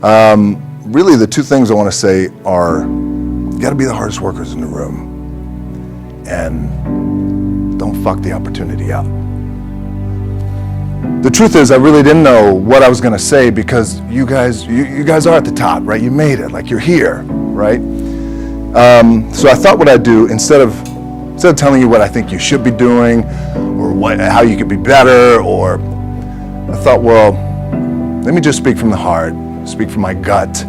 Really, the two things I want to say are, you got to be the hardest workers in the room, and don't fuck the opportunity up. The truth is, I really didn't know what I was going to say, because you guys are at the top, right? You made it, like you're here, right? So I thought what I'd do, instead of telling you what I think you should be doing, or how you could be better, or I thought, well, let me just speak from the heart, speak from my gut,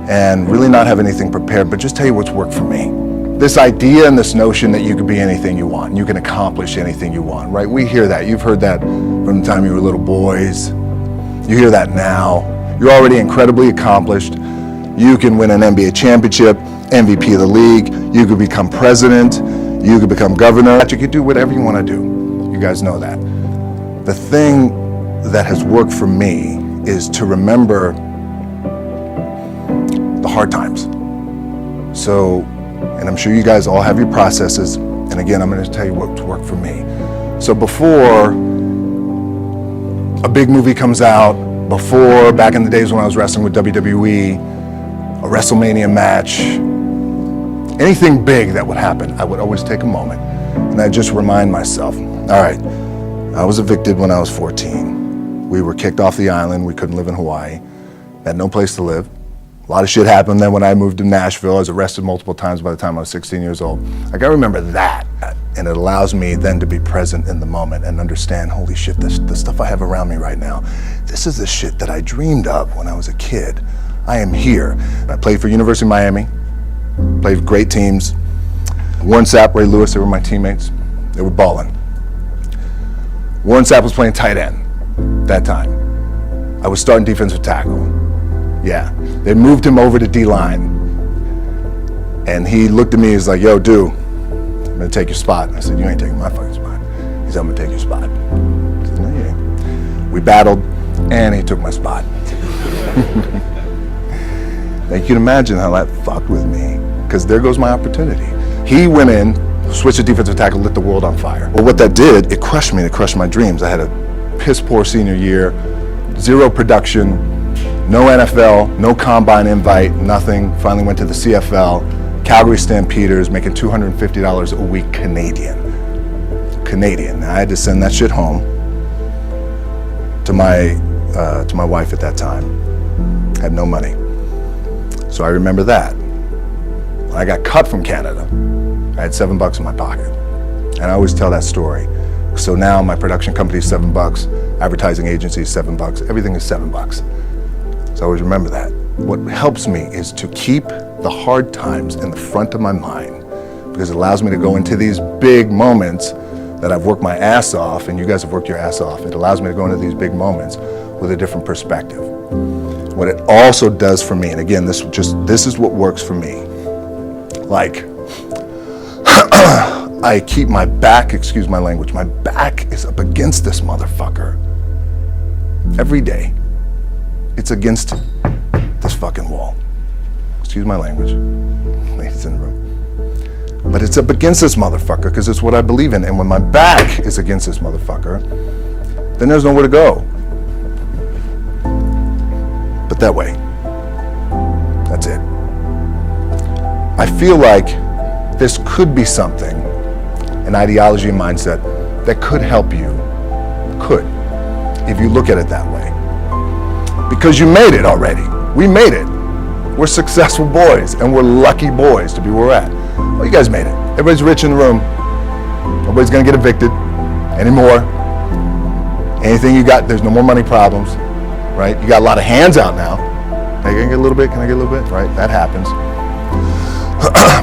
and really not have anything prepared, but just tell you what's worked for me. This idea and this notion that you can be anything you want, and you can accomplish anything you want, right? We hear that. You've heard that from the time you were little boys. You hear that now. You're already incredibly accomplished. You can win an NBA championship, MVP of the league. You could become president. You could become governor. You could do whatever you want to do. You guys know that. The thing that has worked for me is to remember the hard times. So, and I'm sure you guys all have your processes, and again, I'm going to tell you what's worked for me. So before a big movie comes out, before, back in the days when I was wrestling with WWE, a WrestleMania match, anything big that would happen, I would always take a moment, and I'd just remind myself, all right, I was evicted when I was 14. We were kicked off the island. We couldn't live in Hawaii. Had no place to live. A lot of shit happened then when I moved to Nashville. I was arrested multiple times by the time I was 16 years old. Like, I remember that. And it allows me then to be present in the moment and understand, holy shit, the stuff I have around me right now, this is the shit that I dreamed of when I was a kid. I am here. I played for University of Miami, played with great teams. Warren Sapp, Ray Lewis, they were my teammates. They were balling. Warren Sapp was playing tight end that time. I was starting defensive tackle. Yeah, they moved him over to D-line, and he looked at me, he's like, yo, dude, I'm gonna take your spot. And I said, you ain't taking my fucking spot. He said, I'm gonna take your spot. I said, no, you ain't. We battled, and he took my spot. Now you can imagine how that fucked with me, because there goes my opportunity. He went in, switched to defensive tackle, lit the world on fire. Well, what that did, it crushed me, it crushed my dreams. I had a piss poor senior year, zero production, no NFL, no combine invite, nothing. Finally went to the CFL, Calgary Stampeders, making $250 a week Canadian. Now, I had to send that shit home to my wife at that time. Had no money. So I remember that. When I got cut from Canada, I had $7 in my pocket. And I always tell that story. So now my production company is $7, advertising agency is $7, everything is $7. So I always remember that. What helps me is to keep the hard times in the front of my mind, because it allows me to go into these big moments that I've worked my ass off, and you guys have worked your ass off. It allows me to go into these big moments with a different perspective. What it also does for me, and again, this is what works for me. Like, I keep my back, excuse my language, my back is up against this motherfucker every day. It's against this fucking wall. Excuse my language, ladies in the room. But it's up against this motherfucker because it's what I believe in. And when my back is against this motherfucker, then there's nowhere to go. But that way, that's it. I feel like this could be something, an ideology and mindset that could help you, if you look at it that way. Because you made it already. We made it. We're successful boys, and we're lucky boys to be where we're at. Well, you guys made it. Everybody's rich in the room. Nobody's gonna get evicted anymore. Anything you got, there's no more money problems, right? You got a lot of hands out now. Hey, can I get a little bit? Can I get a little bit? Right, that happens.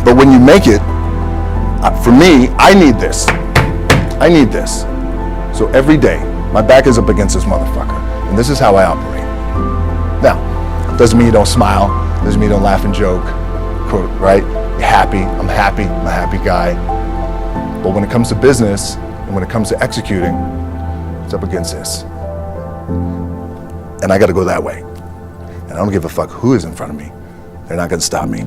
But when you make it, for me, I need this. I need this. So every day, my back is up against this motherfucker, and this is how I operate. Now, doesn't mean you don't smile, doesn't mean you don't laugh and joke, right? You're happy, I'm a happy guy. But when it comes to business, and when it comes to executing, it's up against this. And I gotta go that way. And I don't give a fuck who is in front of me. They're not gonna stop me.